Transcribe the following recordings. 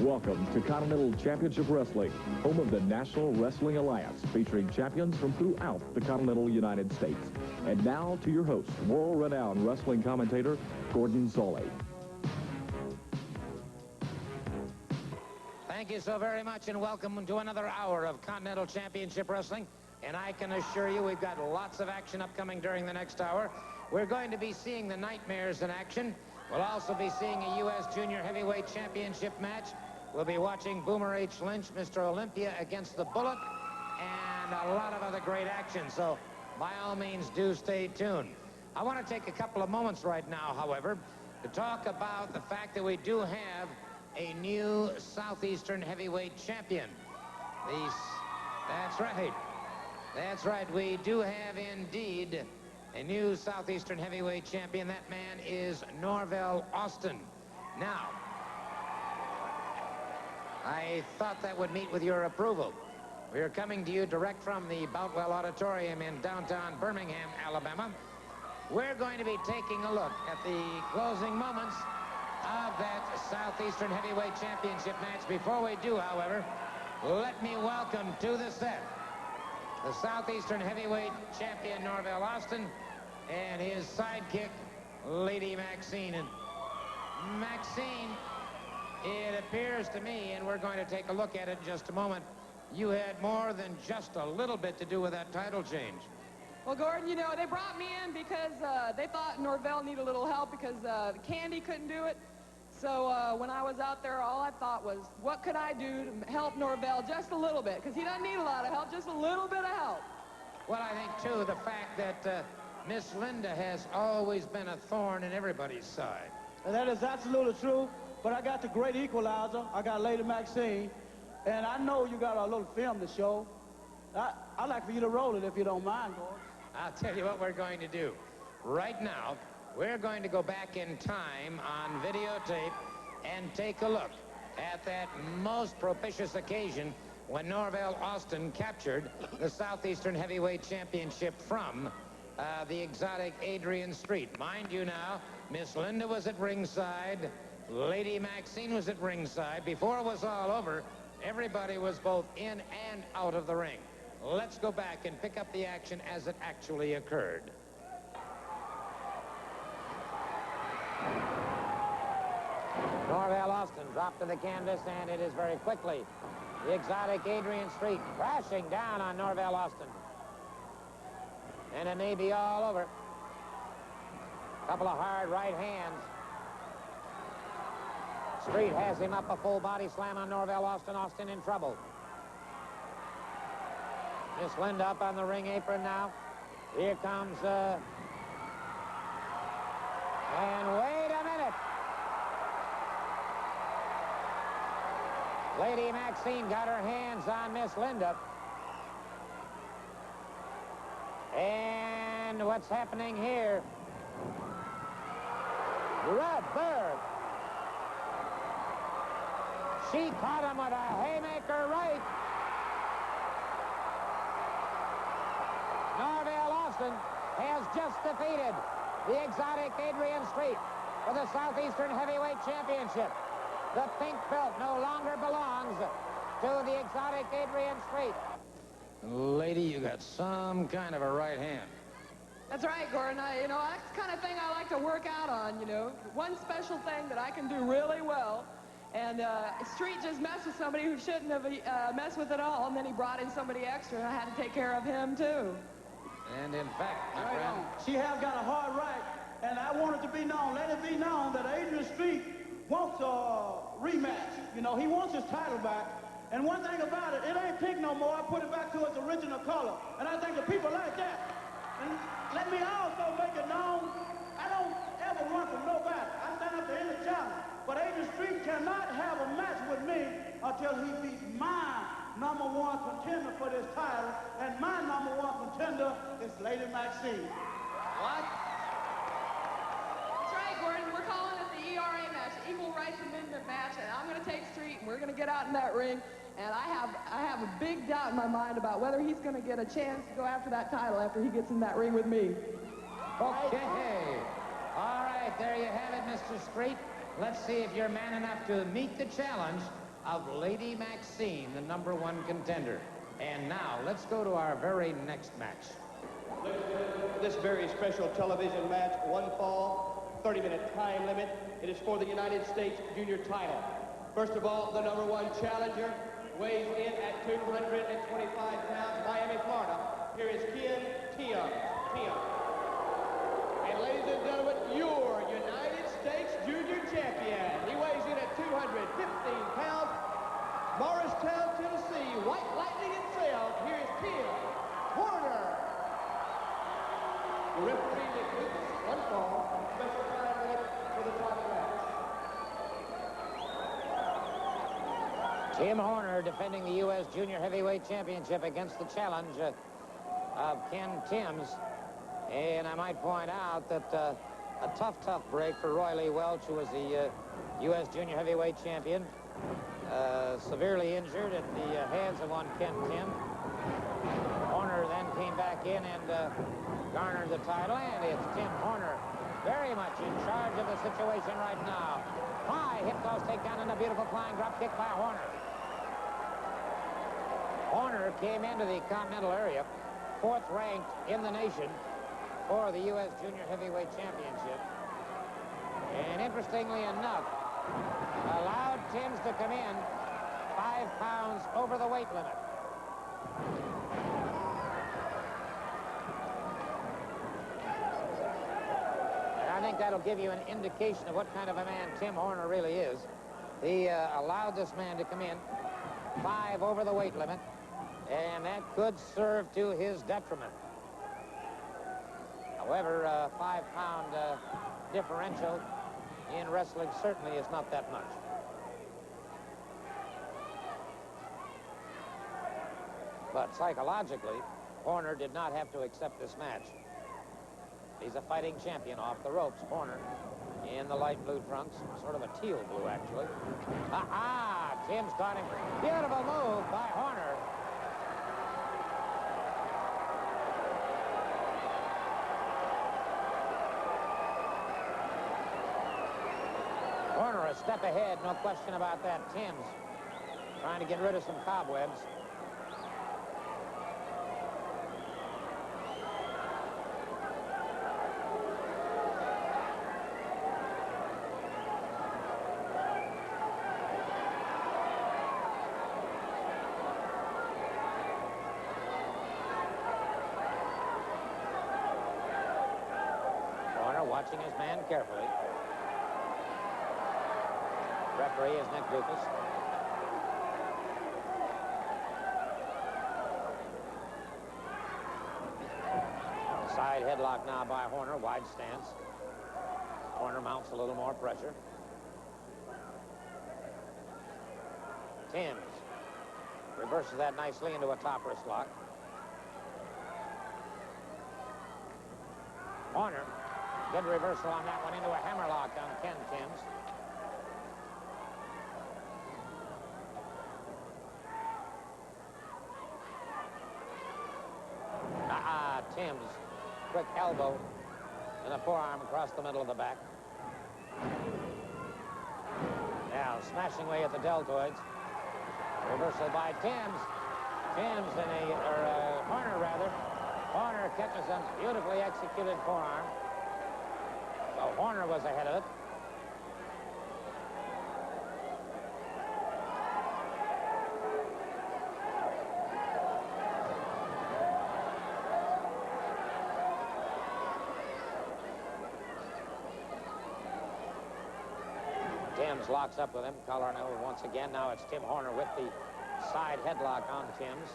Welcome to Continental Championship Wrestling, home of the National Wrestling Alliance, featuring champions from throughout the continental United States. And now to your host, world-renowned wrestling commentator, Gordon Soley. Thank you so very much, and welcome to another hour of Continental Championship Wrestling. And I can assure you we've got lots of action upcoming during the next hour. We're going to be seeing the Nightmares in action. We'll also be seeing a U.S. Junior Heavyweight Championship match. We'll be watching Boomer H. Lynch, Mr. Olympia against the Bullet, and a lot of other great action. So by all means, do stay tuned. I want to take a couple of moments right now, however, to talk about the fact that we do have a new Southeastern Heavyweight Champion. That's right. That's right. We do have indeed a new Southeastern Heavyweight Champion. That man is Norvell Austin. Now, I thought that would meet with your approval. We are coming to you direct from the Boutwell Auditorium in downtown Birmingham, Alabama. We're going to be taking a look at the closing moments of that Southeastern Heavyweight Championship match. Before we do, however, let me welcome to the set the Southeastern Heavyweight Champion Norvell Austin and his sidekick, Lady Maxine. And Maxine, it appears to me, and we're going to take a look at it in just a moment, you had more than just a little bit to do with that title change. Well, Gordon, you know, they brought me in because they thought Norvell needed a little help because Candy couldn't do it. So when I was out there, all I thought was, what could I do to help Norvell just a little bit? Because he doesn't need a lot of help, just a little bit of help. Well, I think, too, the fact that Miss Linda has always been a thorn in everybody's side. And that is absolutely true, but I got the great equalizer. I got Lady Maxine, and I know you got a little film to show. I'd like for you to roll it if you don't mind, Gordon. I'll tell you what we're going to do. Right now, we're going to go back in time on videotape and take a look at that most propitious occasion when Norvell Austin captured the Southeastern Heavyweight Championship from the exotic Adrian Street. Mind you now, Miss Linda was at ringside. Lady Maxine was at ringside. Before it was all over, everybody was both in and out of the ring. Let's go back and pick up the action as it actually occurred. Norvell Austin dropped to the canvas, and it is very quickly the exotic Adrian Street crashing down on Norvell Austin. And it may be all over. A couple of hard right hands. Street has him up, a full body slam on Norvell Austin. Austin in trouble. Miss Linda up on the ring apron now. Here comes, and wait a minute. Lady Maxine got her hands on Miss Linda. And what's happening here? Rubber. She caught him with a haymaker right. Norvell Austin has just defeated the exotic Adrian Street for the Southeastern Heavyweight Championship. The pink belt no longer belongs to the exotic Adrian Street. Lady, you got some kind of a right hand. That's right, Gordon. You know, that's the kind of thing I like to work out on, you know. One special thing that I can do really well. And Street just messed with somebody who shouldn't have messed with it all, and then he brought in somebody extra, and I had to take care of him, too. And in fact, my friend, she has got a hard right, and I want it to be known, let it be known that Adrian Street wants a rematch. You know, he wants his title back. And one thing about it, it ain't pink no more. I put it back to its original color. And I think the people like that. And let me also make it known, I don't ever run from nobody. I stand up to any challenge. But Adrian Street cannot have a match with me until he beats my #1 contender for this title. And my #1 contender is Lady Maxine. What? That's right, Gordon. We're calling it the ERA match, Equal Rights Amendment match. And I'm going to take Street, and we're going to get out in that ring. And I have a big doubt in my mind about whether he's going to get a chance to go after that title after he gets in that ring with me. Okay. All right, there you have it, Mr. Street. Let's see if you're man enough to meet the challenge of Lady Maxine, the #1 contender. And now, let's go to our very next match. This very special television match, one fall, 30-minute time limit. It is for the United States junior title. First of all, the #1 challenger weighs in at 225 pounds, Miami, Florida. Here is Ken Timbs. And ladies and gentlemen, your United States junior champion. He weighs in at 215 pounds. Morristown, Tennessee, White Lightning himself. Here is Tim Horner. The referee declares one fall, special time limit for the title match. Tim Horner defending the U.S. Junior Heavyweight Championship against the challenge of Ken Timbs. And I might point out that a tough break for Roy Lee Welch, who was the U.S. Junior Heavyweight Champion. Severely injured at the hands of one Ken Timbs. Horner then came back in and garnered the title, and it's Tim Horner very much in charge of the situation right now. High hip toss takedown and a beautiful flying drop kick by Horner. Horner came into the Continental area 4th ranked in the nation for the U.S. Junior Heavyweight Championship. And interestingly enough, allowed Timbs to come in 5 pounds over the weight limit. And I think that'll give you an indication of what kind of a man Tim Horner really is. He allowed this man to come in 5 over the weight limit, and that could serve to his detriment. However, a 5-pound differential in wrestling certainly is not that much. But psychologically, Horner did not have to accept this match. He's a fighting champion off the ropes. Horner in the light blue trunks, sort of a teal blue, actually. Tim's caught him. Beautiful move by Horner. Horner a step ahead, no question about that. Timbs trying to get rid of some cobwebs. Horner watching his man carefully. Referee is Nick Dukas. Side headlock now by Horner, wide stance. Horner mounts a little more pressure. Timbs reverses that nicely into a top wrist lock. Horner, good reversal on that one into a hammerlock on Ken Timbs. Timbs, quick elbow and a forearm across the middle of the back. Now smashing away at the deltoids. Reversal by Timbs. Horner rather. Horner catches a beautifully executed forearm. So Horner was ahead of it. Timbs locks up with him. Collar and elbow once again. Now it's Tim Horner with the side headlock on Timbs.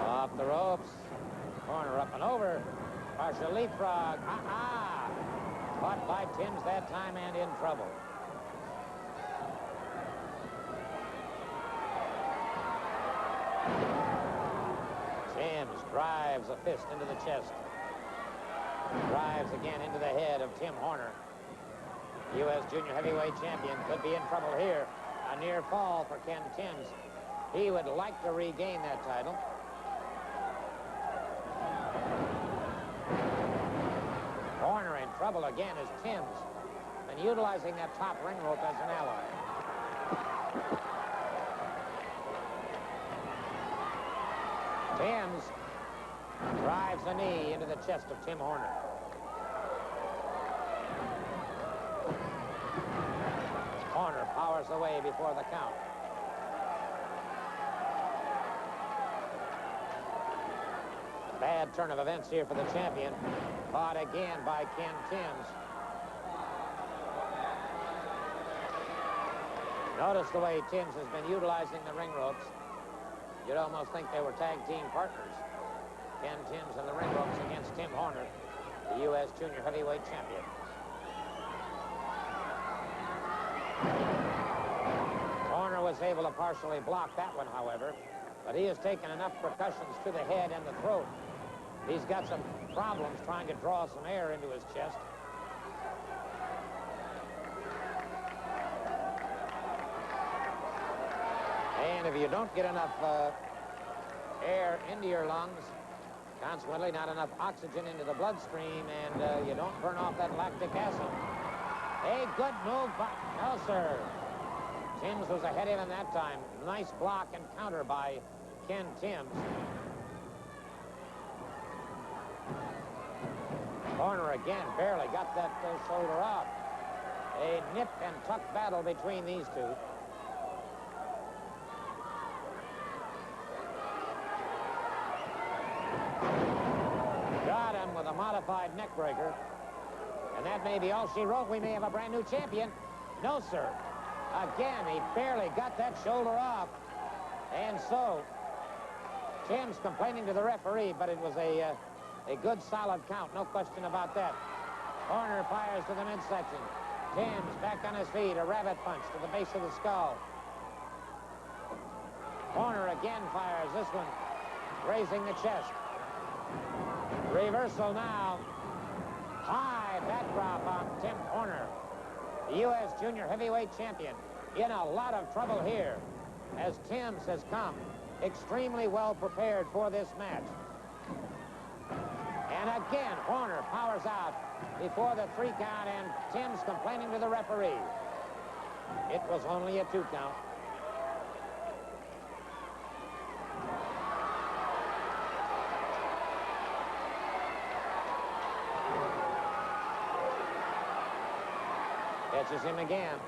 Off the ropes. Horner up and over. Partial leapfrog. Caught by Timbs that time and in trouble. Timbs drives a fist into the chest. Drives again into the head of Tim Horner. U.S. Junior Heavyweight Champion could be in trouble here. A near fall for Ken Timbs. He would like to regain that title. Horner in trouble again as Timbs and utilizing that top ring rope as an ally. Timbs drives a knee into the chest of Tim Horner. Horner powers away before the count. Bad turn of events here for the champion. Caught again by Ken Timbs. Notice the way Timbs has been utilizing the ring ropes. You'd almost think they were tag team partners. Ken Timbs and the ring ropes against Tim Horner, the U.S. Junior Heavyweight Champion. Horner was able to partially block that one, however, but he has taken enough percussions to the head and the throat. He's got some problems trying to draw some air into his chest. And if you don't get enough air into your lungs, consequently not enough oxygen into the bloodstream, and you don't burn off that lactic acid. A good move, but no, sir. Timbs was ahead of him that time. Nice block and counter by Ken Timbs. Horner again barely got that shoulder off. A nip and tuck battle between these two. Got him with a modified neck breaker. And that may be all she wrote. We may have a brand new champion. No, sir. Again, he barely got that shoulder off. And so, Timbs complaining to the referee, but it was a good, solid count. No question about that. Horner fires to the midsection. Timbs back on his feet. A rabbit punch to the base of the skull. Horner again fires. This one grazing the chest. Reversal now. High backdrop on Tim Horner. The U.S. Junior Heavyweight Champion in a lot of trouble here as Timbs has come extremely well prepared for this match. And again, Horner powers out before the 3 count, and Timbs complaining to the referee. It was only a 2 count. Catches him again.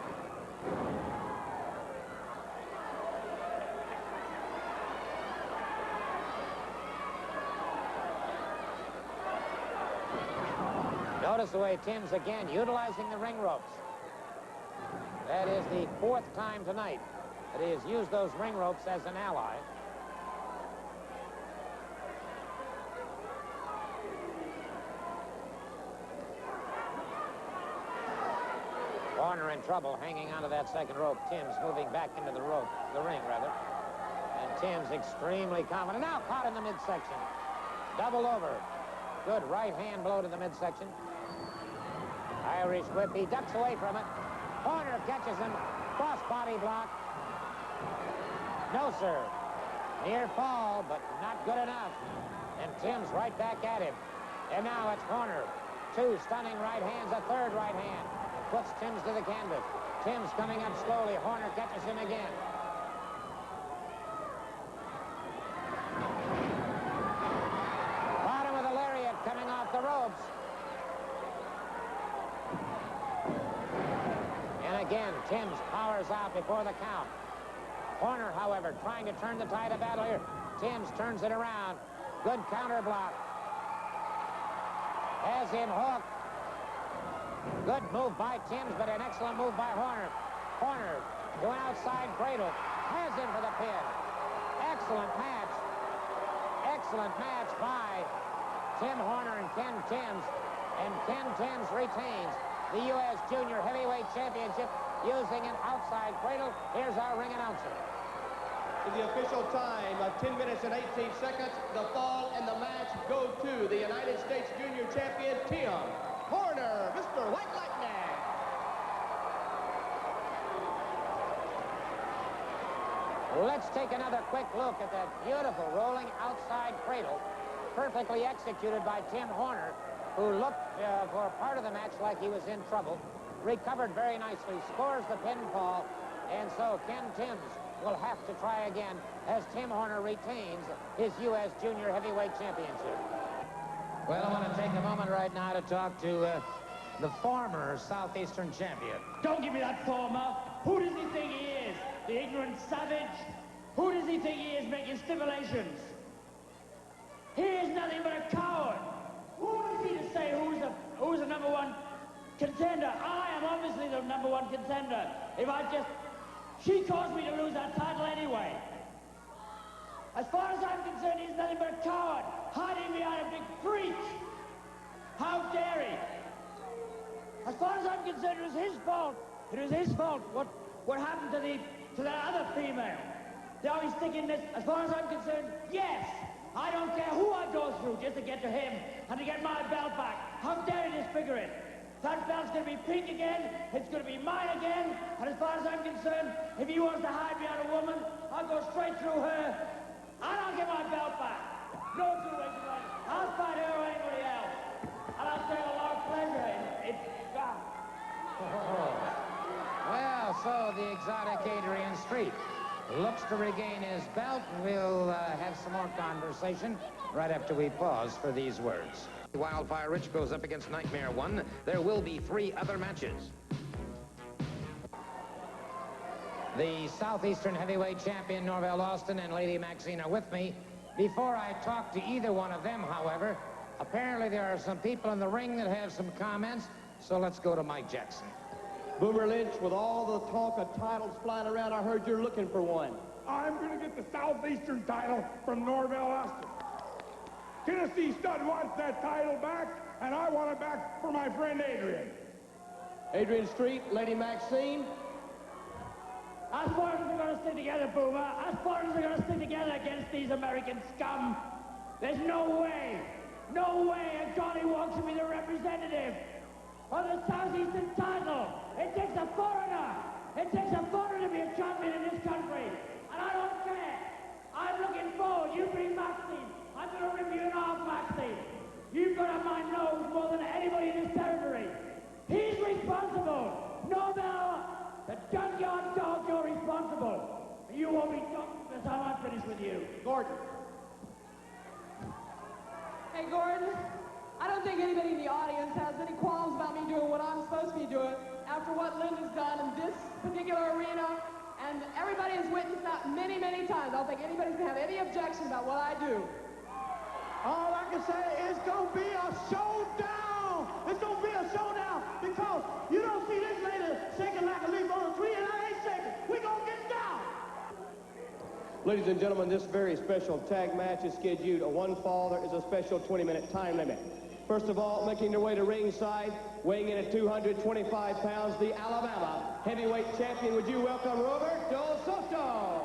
Notice the way Timbs again utilizing the ring ropes. That is the 4th time tonight that he has used those ring ropes as an ally. Horner in trouble hanging onto that second rope. Timbs moving back into the ring rather. And Timbs extremely confident. Now caught in the midsection. Double over. Good right hand blow to the midsection. Irish whip. He ducks away from it. Horner catches him. Cross body block. No, sir. Near fall, but not good enough. And Timbs right back at him. And now it's Horner. 2 stunning right hands. A 3rd right hand. Puts Timbs to the canvas. Timbs coming up slowly. Horner catches him again. Bottom of the lariat coming off the ropes. And again, Timbs powers out before the count. Horner, however, trying to turn the tide of battle here. Timbs turns it around. Good counter block. Has him hooked. Good move by Timbs, but an excellent move by Horner. Horner to an outside cradle. Has him for the pin. Excellent match. Excellent match by Tim Horner and Ken Timbs. And Ken Timbs retains the U.S. Junior Heavyweight Championship using an outside cradle. Here's our ring announcer. To the official time of 10 minutes and 18 seconds, the fall and the match go to the United States Junior Champion, Tim Horner, Mr. White Lightning. Let's take another quick look at that beautiful rolling outside cradle, perfectly executed by Tim Horner, who looked for part of the match like he was in trouble. recovered very nicely, scores the pinfall, and so Ken Timbs will have to try again as Tim Horner retains his U.S. Junior Heavyweight Championship. Well, I want to take a moment right now to talk to the former Southeastern champion. Don't give me that former. Who does he think he is? The ignorant savage? Who does he think he is making stipulations? He is nothing but a coward. Who is he to say who's the number one contender? I am obviously the number one contender. She caused me to lose that title anyway. As far as I'm concerned, he's nothing but a coward, hiding behind a big freak. How dare he? As far as I'm concerned, it was his fault. It was his fault what happened to that other female. They're always thinking this. As far as I'm concerned, yes. I don't care who I go through just to get to him and to get my belt back. How dare he disfigure it? That belt's going to be pink again. It's going to be mine again. And as far as I'm concerned, if he wants to hide behind a woman, I'll go straight through her. And I'll get my belt back. No two ways about it. I'll fight her or anybody else. And I'll take a lot of pleasure in it. Well, so the exotic Adrian Street looks to regain his belt. We'll have some more conversation right after we pause for these words. Wildfire Rich goes up against Nightmare 1. There will be 3 other matches. The Southeastern heavyweight champion Norvell Austin and Lady Maxine are with me. Before I talk to either one of them, however, apparently there are some people in the ring that have some comments, so let's go to Mike Jackson. Boomer Lynch, with all the talk of titles flying around, I heard you're looking for one. I'm going to get the Southeastern title from Norvell Austin. Tennessee Stud wants that title back, and I want it back for my friend Adrian. Adrian Street, Lady Maxine. As far as they're going to stick together, Boomer, as far as they're going to stick together against these American scum, there's no way a Johnny Walk should be the representative of the Southeastern title. It takes a foreigner. It takes a foreigner to be a champion in this country. And I don't care. I'm looking forward. You bring Maxine. I'm going to rip you in half, Maxine. You've got on my nose more than anybody in this territory. He's responsible. Norvell, the junkyard dog, you're responsible. You won't be talking this time I'm finished with you. Gordon. Hey, Gordon, I don't think anybody in the audience has any qualms about me doing what I'm supposed to be doing after what Linda's done in this particular arena, and everybody has witnessed that many, many times. I don't think anybody's going to have any objection about what I do. All I can say is it's going to be a showdown. It's going to be a showdown because you don't see this lady shaking like a leaf on a tree, and I ain't shaking. We're going to get down. Ladies and gentlemen, this very special tag match is scheduled a 1 fall. There is a special 20-minute time limit. First of all, making their way to ringside, weighing in at 225 pounds, the Alabama heavyweight champion. Would you welcome Roberto Soto?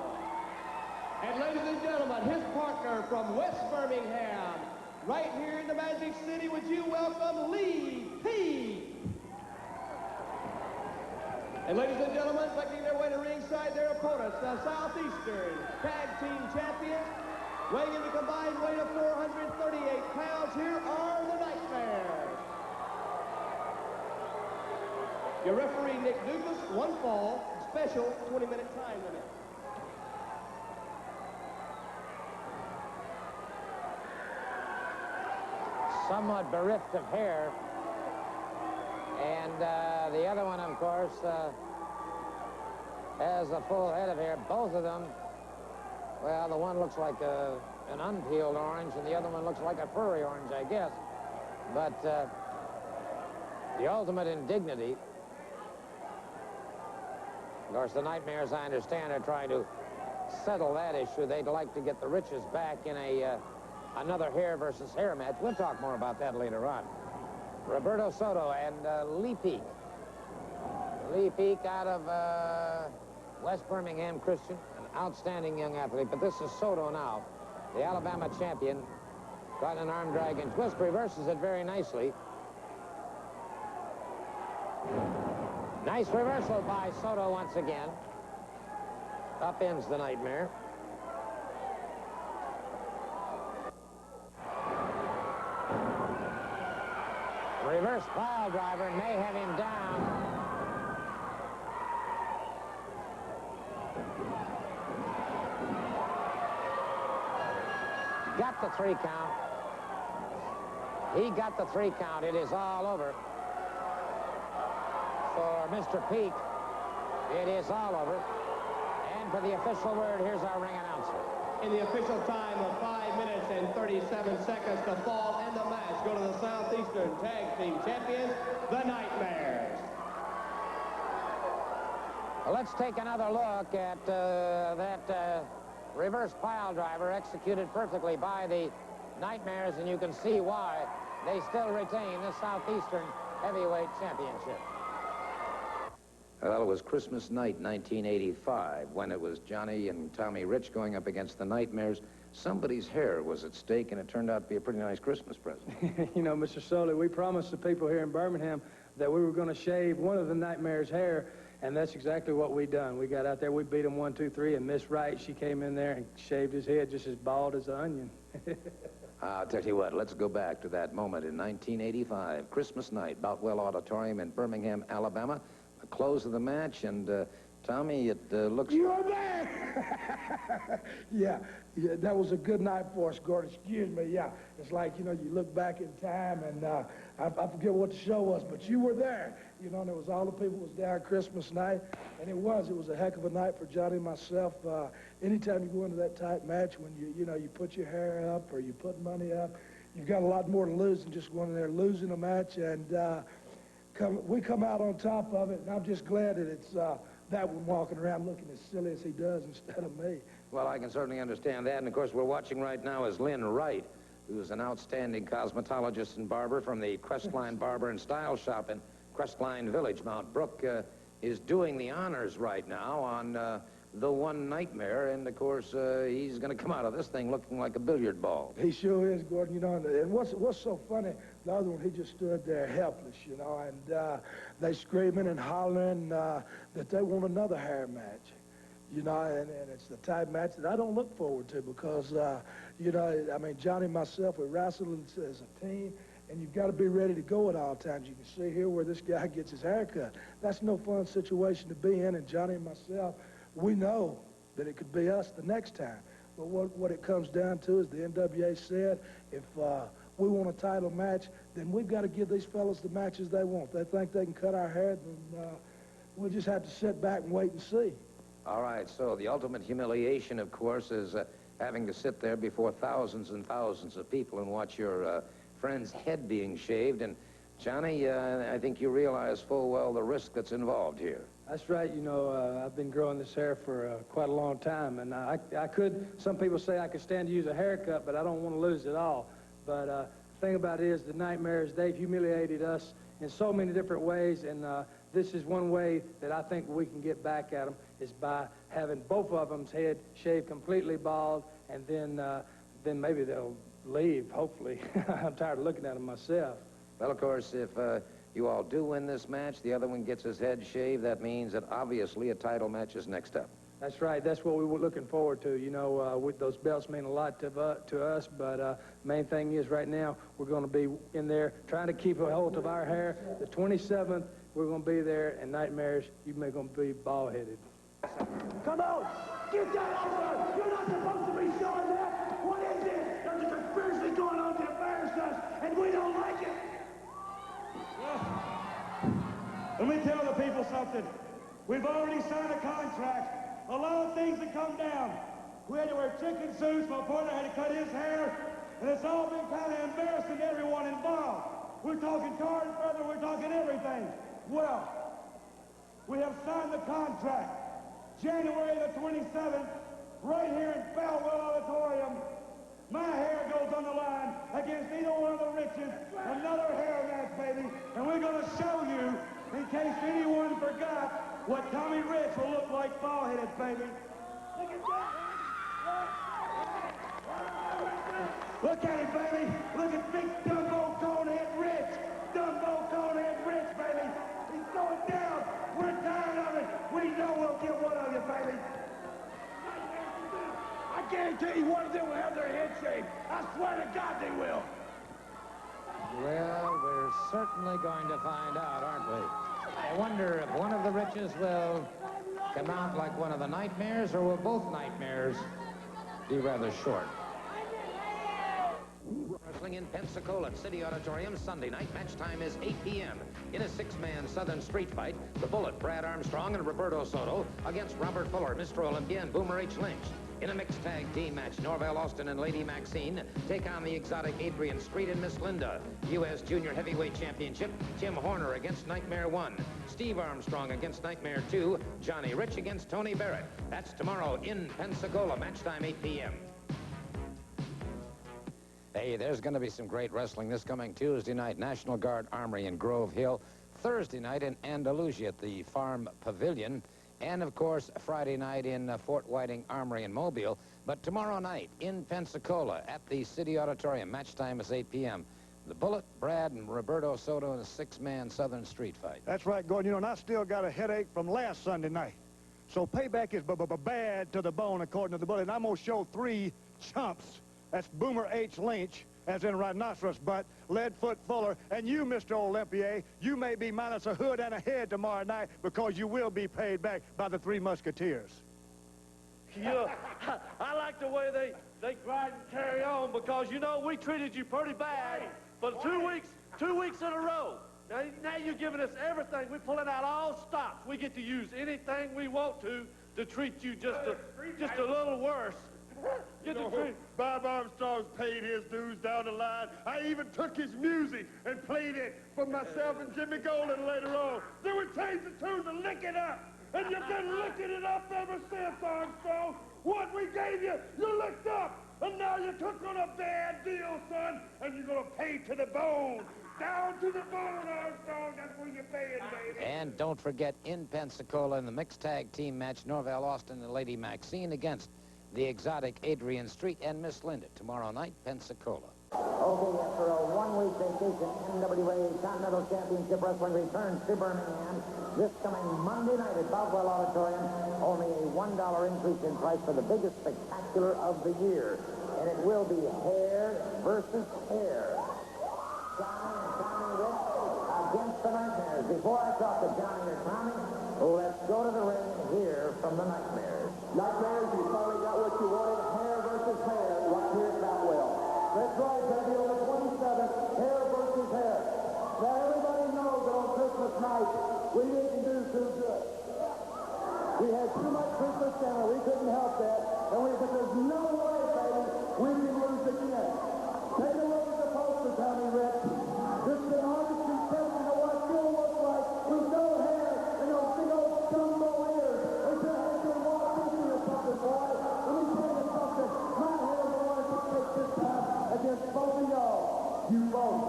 And ladies and gentlemen, his partner from West Birmingham, right here in the Magic City, would you welcome Lee P. And ladies and gentlemen, making their way to ringside, their opponents, the Southeastern Tag Team Champions, weighing in the combined weight of 438 pounds, here are the Nightmares. Your referee, Nick Dukas, 1 fall, special 20-minute time limit. Somewhat bereft of hair. And the other one, of course, has a full head of hair. Both of them, well, the one looks like an unpeeled orange, and the other one looks like a furry orange, I guess. But the ultimate indignity, of course, the Nightmares, I understand, are trying to settle that issue. They'd like to get the Riches back in another hair versus hair match. We'll talk more about that later on. Roberto Soto and Lee Peak. Lee Peak out of West Birmingham Christian, an outstanding young athlete. But this is Soto now, the Alabama champion. Got an arm drag and twist, reverses it very nicely. Nice reversal by Soto once again. Upends the Nightmare. Reverse pile driver may have him down. got the 3 count. He got the 3 count. It is all over. For Mr. Peak, it is all over. And for the official word, here's our ring announcer. In the official time of 5 minutes and 37 seconds, the fall and the match go to the Southeastern Tag Team Champions, the Nightmares. Well, let's take another look at that reverse pile driver executed perfectly by the Nightmares, and you can see why they still retain the Southeastern Heavyweight Championship. Well, it was Christmas night, 1985, when it was Johnny and Tommy Rich going up against the Nightmares. Somebody's hair was at stake, and it turned out to be a pretty nice Christmas present. You know, Mr. Soto, we promised the people here in Birmingham that we were going to shave one of the Nightmares' hair, and that's exactly what we done. We got out there, we beat them 1, 2, 3, and Miss Wright, she came in there and shaved his head just as bald as an onion. I'll tell you what, let's go back to that moment in 1985, Christmas night, Boutwell Auditorium in Birmingham, Alabama. The close of the match, and Tommy, it looks... You're there! yeah, that was a good night for us, Gordon. Excuse me, yeah. It's like, you know, you look back in time, and I forget what the show was, but you were there. You know, and it was all the people was there Christmas night, and it was a heck of a night for Johnny and myself. Anytime you go into that type match, when you put your hair up or you put money up, you've got a lot more to lose than just going in there losing a match, and we come out on top of it, and I'm just glad that it's that one walking around looking as silly as he does instead of me. Well, I can certainly understand that, and of course we're watching right now is Lynn Wright, who's an outstanding cosmetologist and barber from the Crestline Barber and Style Shop in Crestline Village. Mount Brook is doing the honors right now on the one Nightmare, and of course he's going to come out of this thing looking like a billiard ball. He sure is, Gordon. You know, and what's so funny, the other one, he just stood there helpless, you know, and they screaming and hollering that they want another hair match, you know, and it's the type match that I don't look forward to because, you know, I mean, Johnny and myself, we wrestle as a team, and you've got to be ready to go at all times. You can see here where this guy gets his hair cut. That's no fun situation to be in, and Johnny and myself, we know that it could be us the next time. But what it comes down to is the NWA said, if we want a title match, then we've got to give these fellas the matches they want. If they think they can cut our hair, then we'll just have to sit back and wait and see. All right, so the ultimate humiliation, of course, is having to sit there before thousands and thousands of people and watch your friend's head being shaved. And Johnny, I think you realize full well the risk that's involved here. That's right. You know, I've been growing this hair for quite a long time, and I could, some people say I could stand to use a haircut, but I don't want to lose it all. But the thing about it is the Nightmares, they've humiliated us in so many different ways, and this is one way that I think we can get back at them is by having both of them's head shaved completely bald, and then maybe they'll leave, hopefully. I'm tired of looking at them myself. Well, of course, if you all do win this match, the other one gets his head shaved, that means that obviously a title match is next up. That's right. That's what we were looking forward to. You know, those belts mean a lot to us, but main thing is right now we're going to be in there trying to keep a hold of our hair. The 27th, we're going to be there, and Nightmares, you're going to be bald-headed. Come on! Get that over! You're not supposed to be showing that! What is this? There's a conspiracy going on to embarrass us, and we don't like it! Let me tell the people something. We've already signed a contract. A lot of things have come down. We had to wear chicken suits. My partner had to cut his hair. And it's all been kind of embarrassing to everyone involved. We're talking tar and feather. We're talking everything. Well, we have signed the contract. January the 27th, right here in Boutwell Auditorium, my hair goes on the line against either one of the Riches. Another hair match, baby. And we're going to show you, in case anyone forgot, what Tommy Rich will look like bald-headed, baby. Look at that. Look at him, baby. Look at big Dumbo Conehead Rich. Dumbo Conehead Rich, baby. He's going down. We're tired of it. We know we'll get one of you, baby. I guarantee you one of them will have their head shaved. I swear to God they will. Well, we're certainly going to find out, aren't we? I wonder if one of the Riches will come out like one of the Nightmares, or will both Nightmares be rather short? in Pensacola at City Auditorium Sunday night. Match time is 8 p.m. In a six-man Southern street fight, the Bullet, Brad Armstrong, and Roberto Soto against Robert Fuller, Mr. Olympia, and Boomer H. Lynch. In a mixed tag team match, Norvell Austin and Lady Maxine take on the exotic Adrian Street and Miss Linda. U.S. Junior Heavyweight Championship, Tim Horner against Nightmare 1. Steve Armstrong against Nightmare 2. Johnny Rich against Tony Barrett. That's tomorrow in Pensacola. Match time 8 p.m. Hey, there's going to be some great wrestling this coming Tuesday night. National Guard Armory in Grove Hill. Thursday night in Andalusia at the Farm Pavilion. And, of course, Friday night in Fort Whiting Armory in Mobile. But tomorrow night in Pensacola at the City Auditorium. Match time is 8 p.m. The Bullet, Brad, and Roberto Soto in a six-man Southern street fight. That's right, Gordon. You know, and I still got a headache from last Sunday night. So payback is bad to the bone, according to the Bullet. And I'm going to show three chumps. That's Boomer H. Lynch, as in Rhinoceros Butt, Leadfoot Fuller, and you, Mr. Olympia, you may be minus a hood and a head tomorrow night because you will be paid back by the Three Musketeers. Yeah, I like the way they grind and carry on because, you know, we treated you pretty bad for 2 weeks in a row. Now you're giving us everything. We're pulling out all stops. We get to use anything we want to treat you just a little worse. Bob Armstrong's paid his dues down the line. I even took his music and played it for myself and Jimmy Golden later on. Then we changed the tune to Lick It Up. And you've been licking it up ever since, Armstrong. What we gave you, you licked up. And now you took on a bad deal, son. And you're going to pay to the bone. Down to the bone, Armstrong. That's where you're paying, baby. And don't forget, in Pensacola, in the mixed tag team match, Norvell Austin and Lady Maxine against the exotic Adrian Street and Miss Linda. Tomorrow night, Pensacola. Okay, after a one-week vacation, NWA Continental Championship Wrestling returns to Birmingham this coming Monday night at Boutwell Auditorium. Only a $1 increase in price for the biggest spectacular of the year. And it will be hair versus hair. Johnny and Tommy Rich against the Nightmares. Before I talk to Johnny or Tommy, let's go to the ring and hear from the Nightmares. Nightmares, you finally got what you wanted, hair versus hair, right here at Boutwell. That's right, baby, on the 27th, hair versus hair. Now, everybody knows that on Christmas night, we didn't do too good. We had too much Christmas dinner, we couldn't help that, but there's no way, baby, we can lose again. Take a look at the poster, Tommy Rich. This is an honest confession of what it still looks like with no hair and those big old jumbo ears. It's a walk into or something, boy. Let me tell you something. My hair is the one to take this time against both of y'all. You both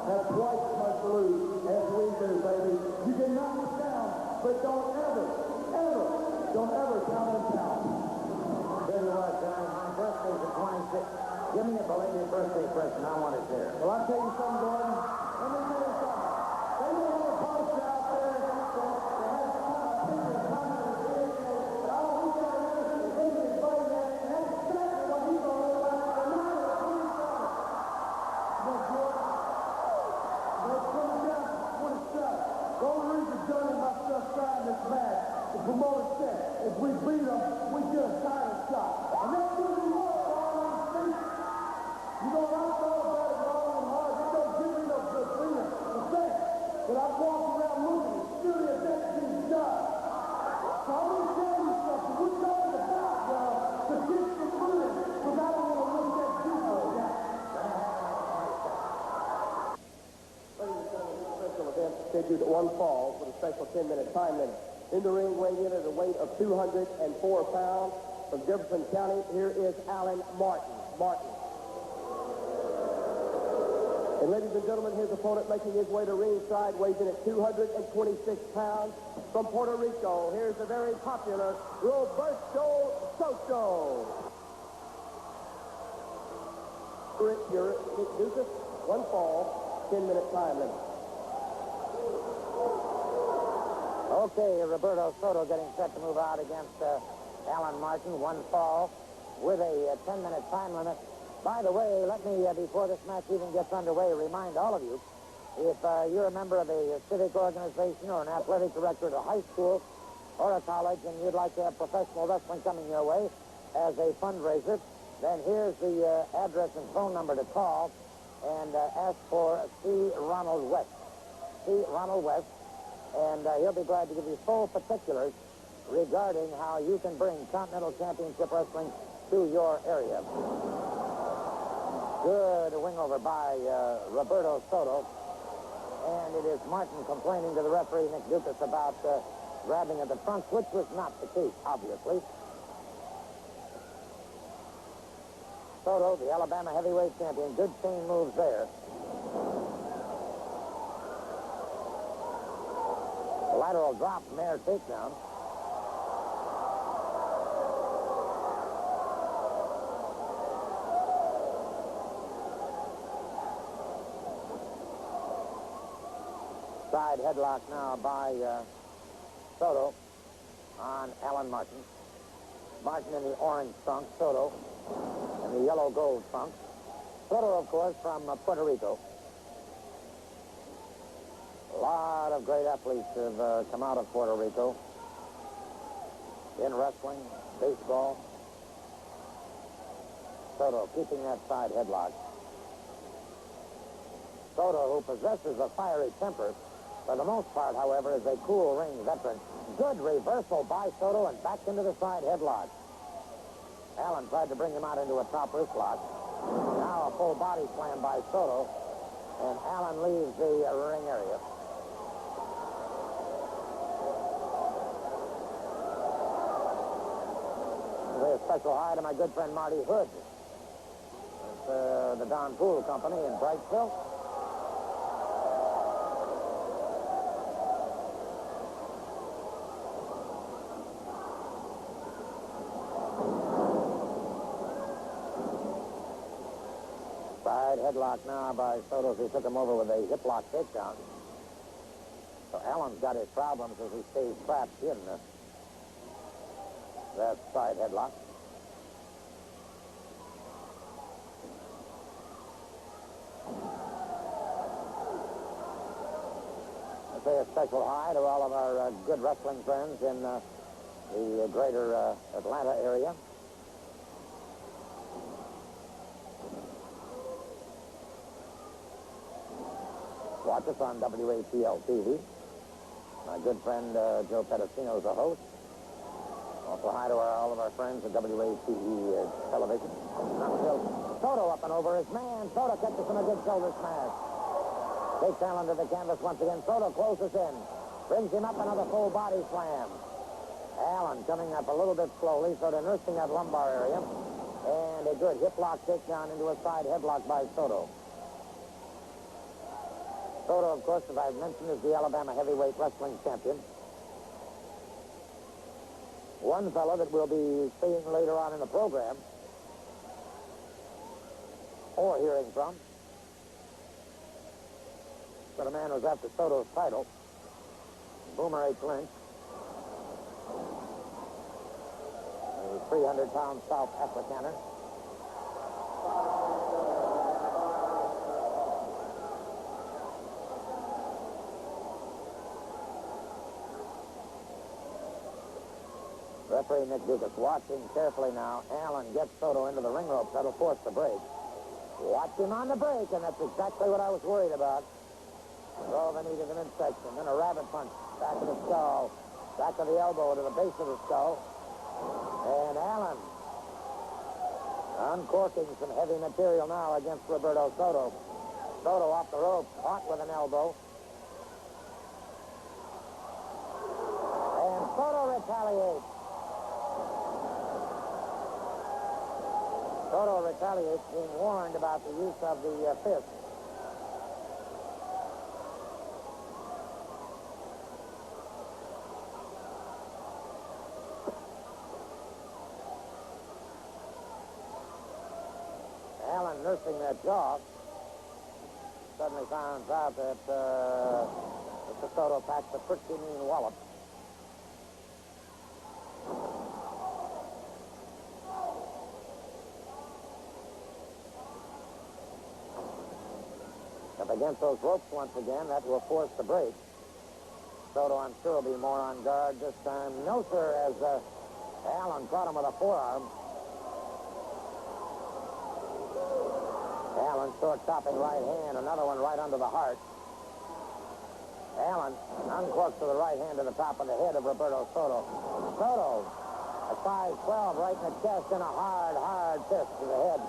have twice as much to lose as we do, baby. You can knock us down, but don't ever count us down. Tell you what, Johnny, my birthday's the 26th. Give me a belated birthday present. I want it there. Well, I'll tell you something, Gordon. Let me tell you something. They may have a poster out there that has pictures coming to the kid, but all we got to do is take his buddy there, and that's exactly what he's going to look like tonight at 27. But Gordon, let's come down to 27. The only reason Johnny and myself signed this match, the promoter said, if we beat him, we get a title shot. And that's what we want, Gordon. You know, I thought about it long and hard. It don't give me no good feeling. The fact that I've walked around looking as serious as that thing's done. So I'm going to tell you something. We're talking about, to get some moving, because I don't want to look that people again. Ladies and gentlemen, this special event is scheduled at one fall with a special 10-minute time limit. In the ring, weighing in at a weight of 204 pounds from Jefferson County, here is Alan Martin. And ladies and gentlemen, his opponent making his way to ringside weighs in at 226 pounds from Puerto Rico. Here's the very popular Roberto Soto. Here, Deuces, one fall, 10-minute time limit. Okay, Roberto Soto getting set to move out against Alan Martin. One fall with a 10-minute time limit. By the way, let me, before this match even gets underway, remind all of you, if you're a member of a civic organization or an athletic director at a high school or a college and you'd like to have professional wrestling coming your way as a fundraiser, then here's the address and phone number to call. and ask for C. Ronald West. C. Ronald West, and he'll be glad to give you full particulars regarding how you can bring Continental Championship Wrestling to your area. Good wing over by Roberto Soto, and it is Martin complaining to the referee, Nick Dukas, about grabbing at the trunks, which was not the case, obviously. Soto, the Alabama heavyweight champion, good chain moves there. Lateral drop, mare takedown. Side headlock now by Soto on Alan Martin. Martin in the orange trunk, Soto in the yellow gold trunk. Soto, of course, from Puerto Rico. A lot of great athletes have come out of Puerto Rico in wrestling, baseball. Soto keeping that side headlock. Soto, who possesses a fiery temper, for the most part, however, is a cool ring veteran. Good reversal by Soto and back into the side headlock. Allen tried to bring him out into a top wrist lock. Now a full body slam by Soto, and Allen leaves the ring area. A special hi to my good friend Marty Hood. It's the Don Poole Company in Brightsville. Side headlock now by Soto as he took him over with a hip lock takedown. So Allen's got his problems as he stays trapped in that side headlock. I say a special hi to all of our good wrestling friends in the greater Atlanta area. Watch us on WATL TV. My good friend Joe Pedicino is the host. Also hi to all of our friends at WATE television. Soto up and over his man. Soto catches him a good shoulder smash. Takes Allen to the canvas once again. Soto closes in. Brings him up another full body slam. Allen coming up a little bit slowly, sort of nursing that lumbar area. And a good hip lock takedown into a side headlock by Soto. Soto, of course, as I've mentioned, is the Alabama heavyweight wrestling champion. One fellow that we'll be seeing later on in the program, or hearing from, but a man who's after Soto's title, Boomer H. Lynch, a 300-pound South Africaner. Referee Nick Dukas watching carefully now. Allen gets Soto into the ring ropes. That'll force the break. Watch him on the break, and that's exactly what I was worried about. Drove a knee to the midsection, then a rabbit punch back of the skull, back of the elbow to the base of the skull. And Allen uncorking some heavy material now against Roberto Soto. Soto off the rope, caught with an elbow. And Soto retaliates. Soto retaliates, being warned about the use of the fist. Allen nursing that jaw suddenly finds out that Mr. Soto packs a pretty mean wallop. Up against those ropes once again, that will force the break. Soto, I'm sure, will be more on guard this time. No, sir, as Allen caught him with a forearm. Allen, short chopping right hand, another one right under the heart. Allen uncorks to the right hand to the top of the head of Roberto Soto. Soto, a size 12 right in the chest and a hard fist to the head.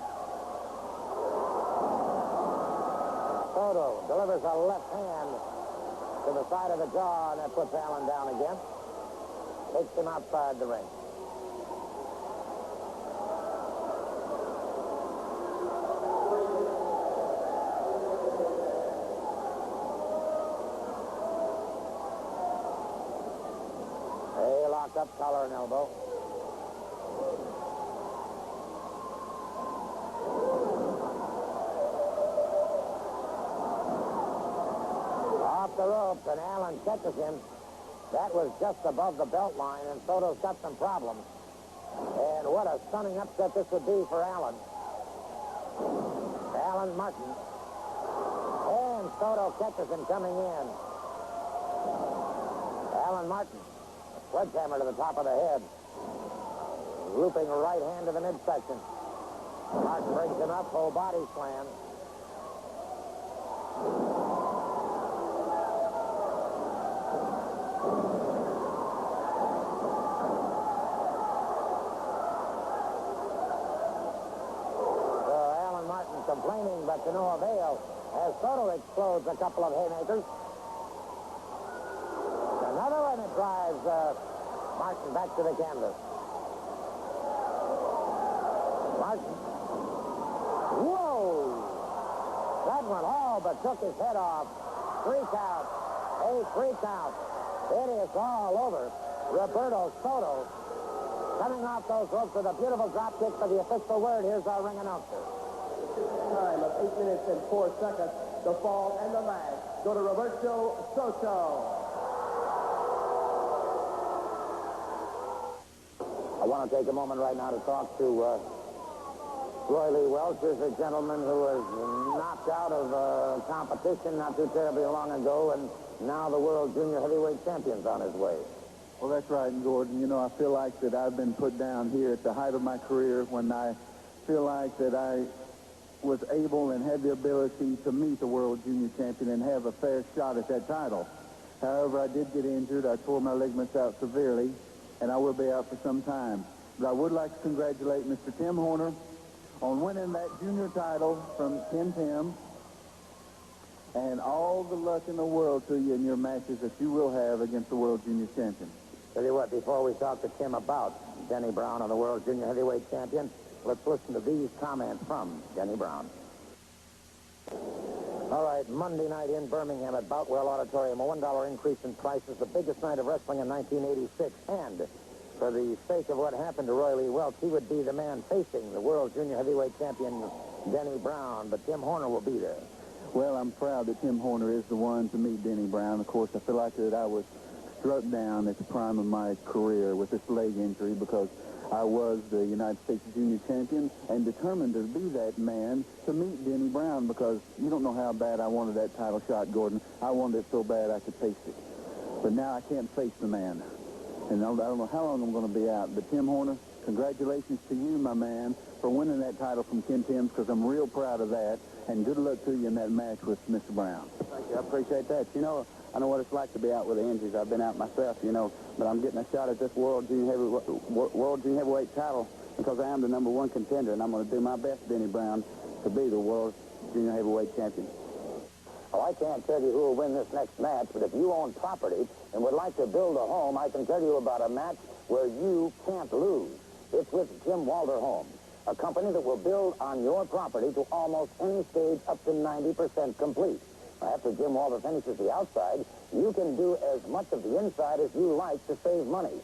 Soto delivers a left hand to the side of the jaw, and that puts Allen down again. Takes him outside the ring. They lock up collar and elbow. Off the ropes, and Allen catches him. That was just above the belt line, and Soto's got some problems. And what a stunning upset this would be for Allen. Allen Martin. And Soto catches him coming in. Allen Martin. Sledgehammer to the top of the head. Looping right hand to the midsection. Martin brings him up, full body slam. Complaining, but to no avail, as Soto explodes a couple of haymakers. Another one that drives Martin back to the canvas. Martin. Whoa! That one all but took his head off. 3 count. A 3 count. It is all over. Roberto Soto coming off those ropes with a beautiful drop kick for the official word. Here's our ring announcer. Time of 8 minutes and 4 seconds. The fall and the match go to Roberto Soto. I want to take a moment right now to talk to Roy Lee Welch. Is a gentleman who was knocked out of competition not too terribly long ago, and now the world junior heavyweight champion's on his way. Well, that's right, Gordon. You know, I feel like that I've been put down here at the height of my career when I feel like that I was able and had the ability to meet the world junior champion and have a fair shot at that title. However, I did get injured. I tore my ligaments out severely, and I will be out for some time. But I would like to congratulate Mr. Tim Horner on winning that junior title from Ken Timbs, and all the luck in the world to you in your matches that you will have against the world junior champion. Tell you what, before we talk to Tim about Denny Brown and the world junior heavyweight champion, let's listen to these comments from Denny Brown. All right, Monday night in Birmingham at Boutwell Auditorium, a $1 increase in prices, the biggest night of wrestling in 1986. And for the sake of what happened to Roy Lee Welch, he would be the man facing the world junior heavyweight champion, Denny Brown. But Tim Horner will be there. Well, I'm proud that Tim Horner is the one to meet Denny Brown. Of course, I feel like that I was struck down at the prime of my career with this leg injury because I was the United States junior champion and determined to be that man to meet Denny Brown because you don't know how bad I wanted that title shot, Gordon. I wanted it so bad I could face it. But now I can't face the man. And I don't know how long I'm going to be out. But Tim Horner, congratulations to you, my man, for winning that title from Ken Timbs because I'm real proud of that. And good luck to you in that match with Mr. Brown. Thank you. I appreciate that. You know, I know what it's like to be out with the injuries. I've been out myself, you know, but I'm getting a shot at this world junior heavyweight title because I am the #1 contender, and I'm going to do my best, Denny Brown, to be the world junior heavyweight champion. Well, I can't tell you who will win this next match, but if you own property and would like to build a home, I can tell you about a match where you can't lose. It's with Jim Walter Homes, a company that will build on your property to almost any stage up to 90% complete. After Jim Walter finishes the outside, you can do as much of the inside as you like to save money.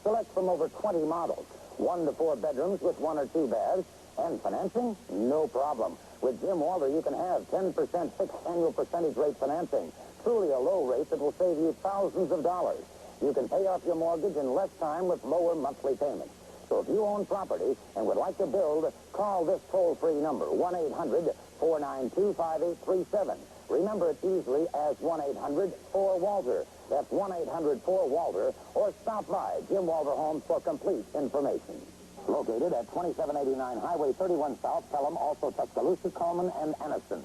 Select from over 20 models, 1 to 4 bedrooms with 1 or 2 baths, and financing, no problem. With Jim Walter, you can have 10% fixed annual percentage rate financing, truly a low rate that will save you thousands of dollars. You can pay off your mortgage in less time with lower monthly payments. So if you own property and would like to build, call this toll-free number, 1-800-492-5837. Remember it easily as 1-800-4-WALTER. That's 1-800-4-WALTER, or stop by Jim Walter Homes for complete information. Located at 2789 Highway 31 South, Pelham, also Tuscaloosa, Coleman, and Anniston.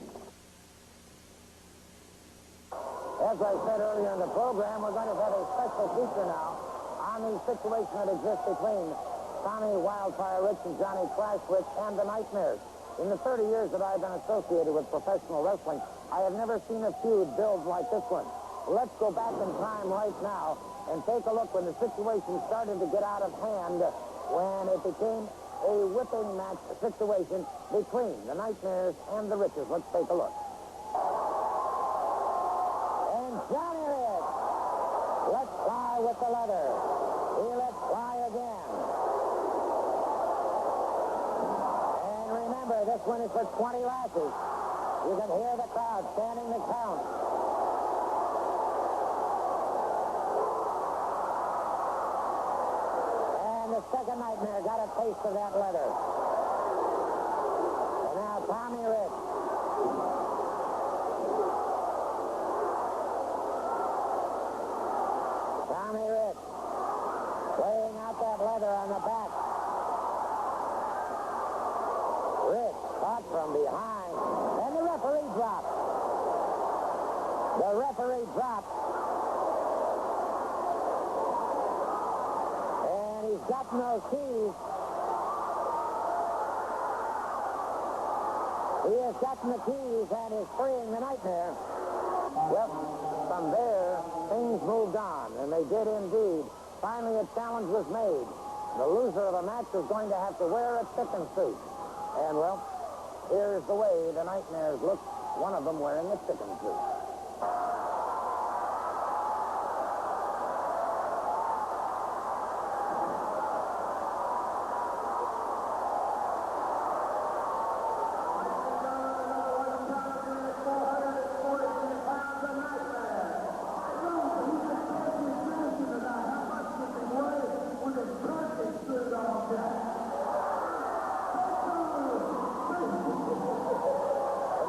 As I said earlier in the program, we're going to have a special feature now on the situation that exists between Tommy Wildfire Rich and Johnny Crash Rich and the Nightmares. In the 30 years that I've been associated with professional wrestling, I have never seen a feud build like this one. Let's go back in time right now and take a look when the situation started to get out of hand, when it became a whipping match situation between the Nightmares and the Riches. Let's take a look. And Johnny Rich lets fly with the leather. He lets fly again. And remember, this one is for 20 lashes. You can hear the crowd standing the count. And the second Nightmare got a taste of that leather. And now Tommy Rich. Tommy Rich laying out that leather on the back. Rich caught from behind. And the referee dropped. The referee dropped. And he's got no keys. He has gotten the keys and is freeing the Nightmare. Well, from there, things moved on, and they did indeed. Finally, a challenge was made. The loser of a match is going to have to wear a chicken suit. And, well, here's the way the Nightmares look, one of them wearing a chicken suit.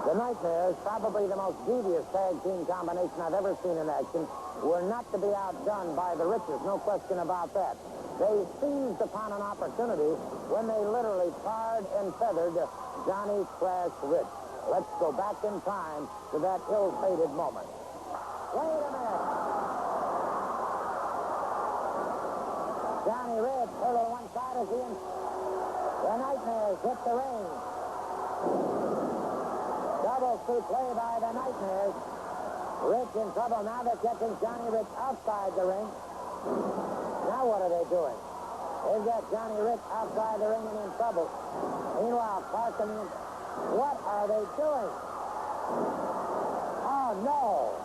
The Nightmares, probably the most devious tag team combination I've ever seen in action, were not to be outdone by the Riches, no question about that. They seized upon an opportunity when they literally tarred and feathered Johnny Crash Rich. Let's go back in time to that ill-fated moment. Wait a minute. Johnny Rich, over to one side as the Nightmares hit the ring. Double suit play by the Nightmares. Rich in trouble. Now they're catching Johnny Rich outside the ring. Now what are they doing? They've got Johnny Rich outside the ring and in trouble. Meanwhile, Parkin, what are they doing? Oh, no.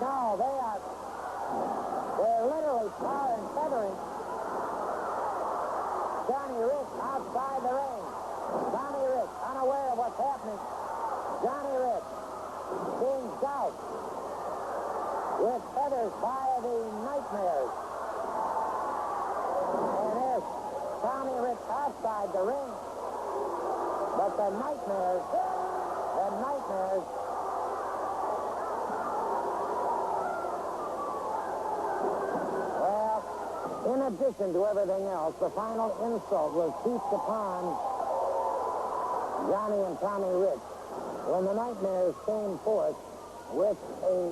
No, they're literally tar and feathering Johnny Rich outside the ring. Johnny Rich, unaware of what's happening. Johnny Rich being doused with feathers by the Nightmares. And there's Tommy Rich outside the ring. But the Nightmares, well, in addition to everything else, the final insult was heaped upon Johnny and Tommy Rich when the Nightmares came forth with a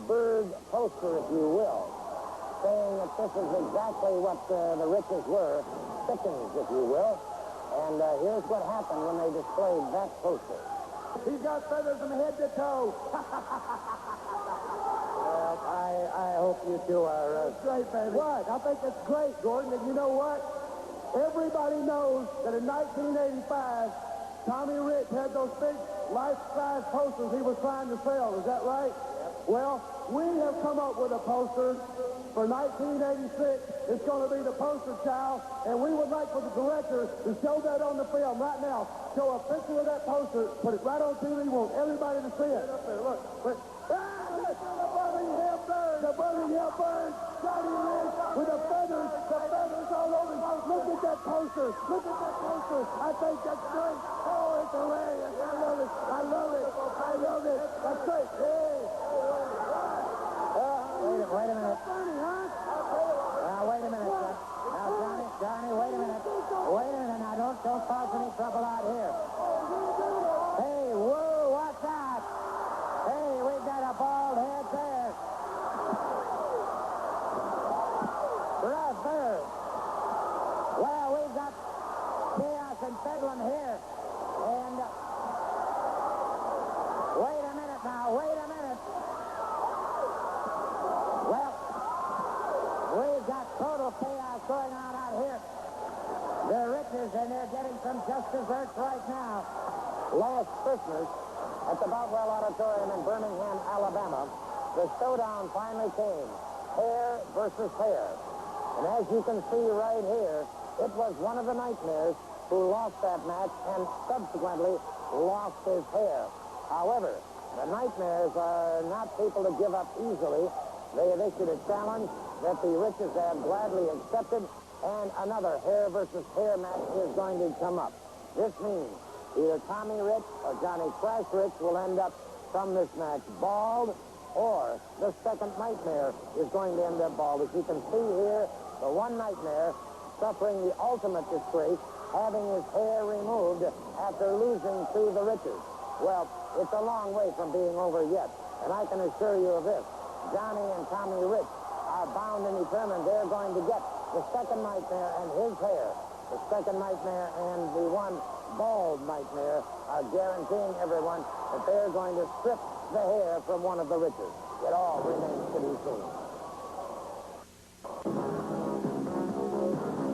bird poster, if you will, saying that this is exactly what the Riches were, chickens, if you will. And here's what happened when they displayed that poster. He's got feathers from head to toe. Well, I hope you two are... That's great, baby. What? I think it's great, Gordon. And you know what? Everybody knows that in 1985, Tommy Rich had those big life-size posters he was trying to sell. Is that right? Yep. Well, we have come up with a poster for 1986. It's going to be the poster child, and we would like for the director to show that on the film right now. Show a picture of that poster, put it right on TV. We want everybody to see it. Up there, look. The Birmingham bird, Johnny Rich with the feathers all over. Look at that poster. Look at that poster. I think that's great. Oh, it's hilarious. I love it. I love it. I love it. That's great. Hey. Wait a minute. Funny, huh? Now, wait a minute. Now, Johnny some just desserts right now. Last Christmas, at the Boutwell Auditorium in Birmingham, Alabama, the showdown finally came. Hair versus hair. And as you can see right here, it was one of the Nightmares who lost that match and subsequently lost his hair. However, the Nightmares are not people to give up easily. They have issued a challenge that the Riches have gladly accepted, and another hair versus hair match is going to come up. This means either Tommy Rich or Johnny Crash Rich will end up from this match bald, or the second Nightmare is going to end up bald. As you can see here, the one Nightmare suffering the ultimate disgrace, having his hair removed after losing to the Riches. Well, it's a long way from being over yet, and I can assure you of this. Johnny and Tommy Rich are bound and determined they're going to get the second Nightmare and his hair. The second Nightmare and the one bald Nightmare are guaranteeing everyone that they're going to strip the hair from one of the Riches. It all remains to be seen.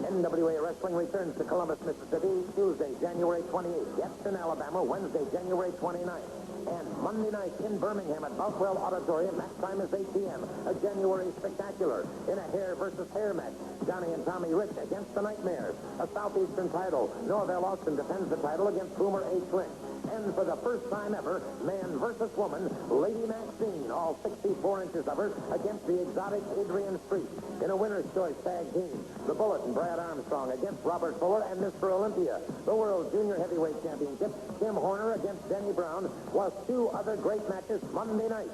NWA Wrestling returns to Columbus, Mississippi, Tuesday, January 28th. Gadsden, Alabama, Wednesday, January 29th. And Monday night in Birmingham at Boutwell Auditorium. Match time is 8 p.m. A January spectacular in a hair versus hair match. Johnny and Tommy Rich against the Nightmares. A Southeastern title. Norvell Austin defends the title against Boomer H. Lynch. And for the first time ever, man versus woman, Lady Maxine, all 64 inches of her, against the exotic Adrian Street. In a winner's choice tag team, the Bullet and Brad Armstrong against Robert Fuller and Mr. Olympia. The World Junior Heavyweight Championship, Tim Horner against Denny Brown, plus two other great matches Monday night.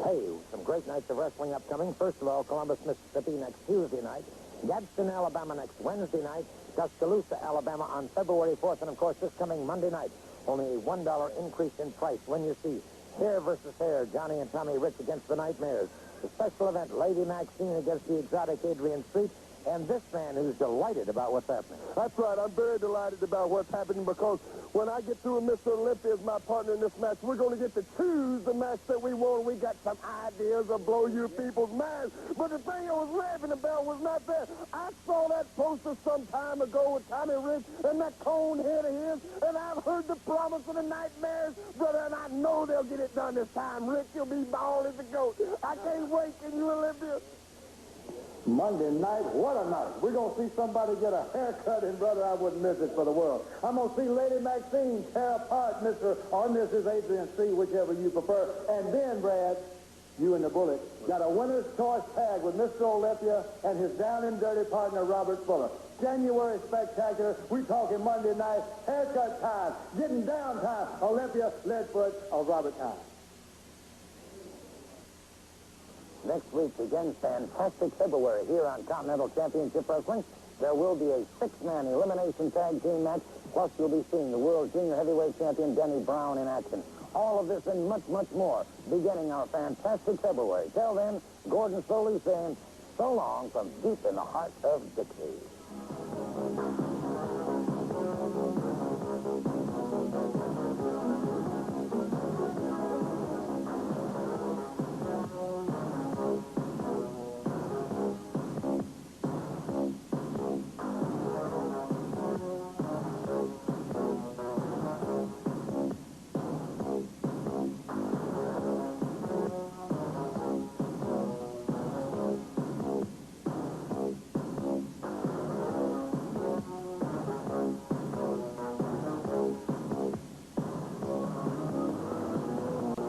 Hey, some great nights of wrestling upcoming. First of all, Columbus, Mississippi next Tuesday night. Gadsden, Alabama next Wednesday night. Tuscaloosa, Alabama on February 4th. And, of course, this coming Monday night, only a $1 increase in price when you see hair versus hair, Johnny and Tommy Rich against the Nightmares. The special event, Lady Maxine against the exotic Adrian Street. And this man who's delighted about what's happening. That's right. I'm very delighted about what's happening because when I get through with Mr. Olympia as my partner in this match, we're going to get to choose the match that we want. We got some ideas to blow you people's minds. But the thing I was laughing about was not that. I saw that poster some time ago with Tommy Rich and that cone head of his, and I've heard the promise of the Nightmares, brother, and I know they'll get it done this time. Rich, you'll be bald as a goat. I can't wait. Can you, Olympia? Monday night, what a night. We're going to see somebody get a haircut, and, brother, I wouldn't miss it for the world. I'm going to see Lady Maxine tear apart Mr. or Mrs. Adrian C., whichever you prefer. And then, Brad, you and the Bullet got a winner's choice tag with Mr. Olympia and his down-and-dirty partner, Robert Fuller. January spectacular. We're talking Monday night, haircut time, getting down time. Olympia, Leadfoot, or Robert time. Next week begins fantastic February here on Continental Championship Wrestling. There will be a six-man elimination tag team match, plus you'll be seeing the World Junior Heavyweight Champion Denny Brown in action. All of this and much, much more beginning our fantastic February. Till then, Gordon Foley saying so long from deep in the heart of Dixie.